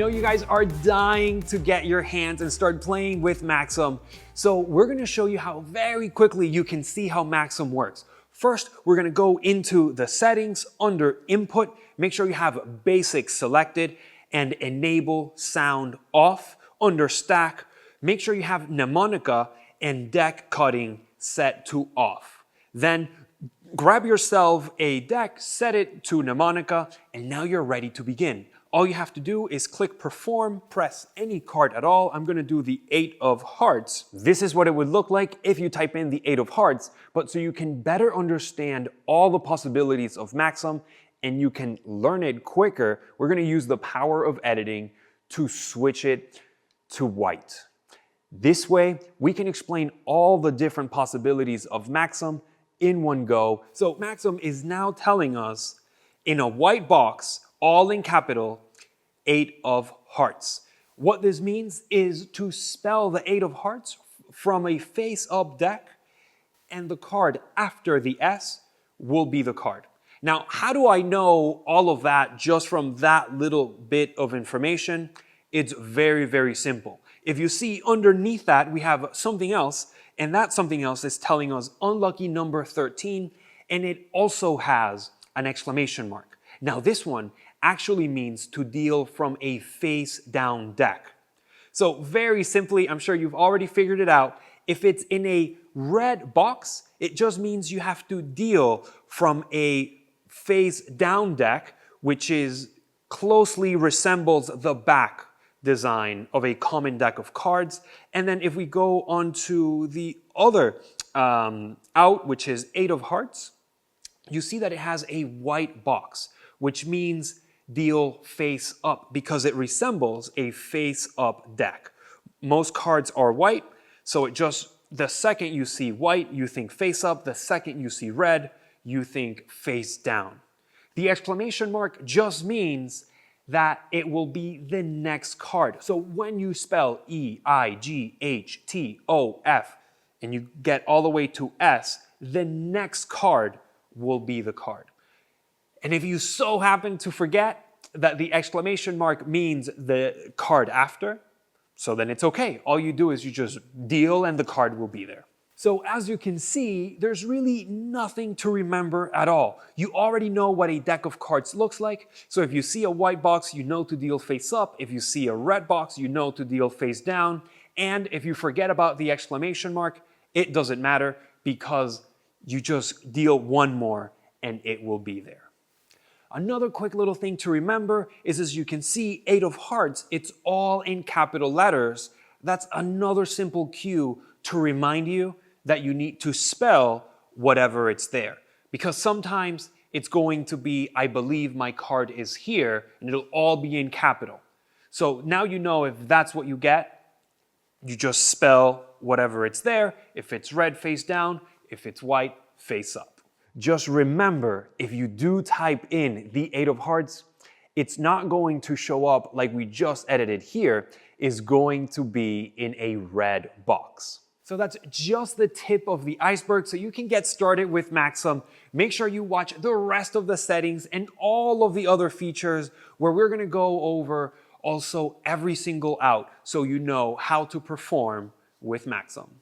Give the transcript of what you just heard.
know you guys are dying to get your hands and start playing with Maxim. So we're gonna show you how very quickly you can see how Maxim works. First, we're gonna go into the settings under input. Make sure you have basic selected and enable sound off. Under stack, make sure you have mnemonica and deck cutting set to off. Then grab yourself a deck, set it to mnemonica, and now you're ready to begin. All you have to do is click perform, press any card at all. I'm gonna do the 8 of hearts. This is what it would look like if you type in the 8 of hearts, but so you can better understand all the possibilities of Maxim and you can learn it quicker, we're gonna use the power of editing to switch it to white. This way, we can explain all the different possibilities of Maxim in one go. So Maxim is now telling us in a white box, all in capital, 8 of hearts. What this means is to spell the 8 of hearts from a face-up deck, and the card after the S will be the card. Now, how do I know all of that just from that little bit of information? It's very, very simple. If you see underneath that, we have something else, and that something else is telling us unlucky number 13, and it also has an exclamation mark. Now this one actually means to deal from a face down deck. So very simply, I'm sure you've already figured it out. If it's in a red box, it just means you have to deal from a face down deck, which is closely resembles the back design of a common deck of cards. And then if we go on to the other out, which is 8 of hearts, you see that it has a white box, which means deal face up because it resembles a face up deck. Most cards are white, so it just, the second you see white, you think face up. The second you see red, you think face down. The exclamation mark just means that it will be the next card. So when you spell E-I-G-H-T-O-F and you get all the way to S, the next card will be the card. And if you so happen to forget that the exclamation mark means the card after, so then it's okay. All you do is you just deal and the card will be there. So as you can see, there's really nothing to remember at all. You already know what a deck of cards looks like. So if you see a white box, you know to deal face up. If you see a red box, you know to deal face down. And if you forget about the exclamation mark, it doesn't matter because you just deal one more and it will be there. Another quick little thing to remember is, as you can see, 8 of hearts, it's all in capital letters. That's another simple cue to remind you that you need to spell whatever it's there. Because sometimes it's going to be, I believe my card is here, and it'll all be in capital. So now you know if that's what you get, you just spell whatever it's there. If it's red, face down. If it's white, face up. Just remember, if you do type in the 8 of hearts, it's not going to show up like we just edited here. It's going to be in a red box. So that's just the tip of the iceberg, so you can get started with Maxim. Make sure you watch the rest of the settings and all of the other features where we're gonna go over also every single out so you know how to perform with Maxim.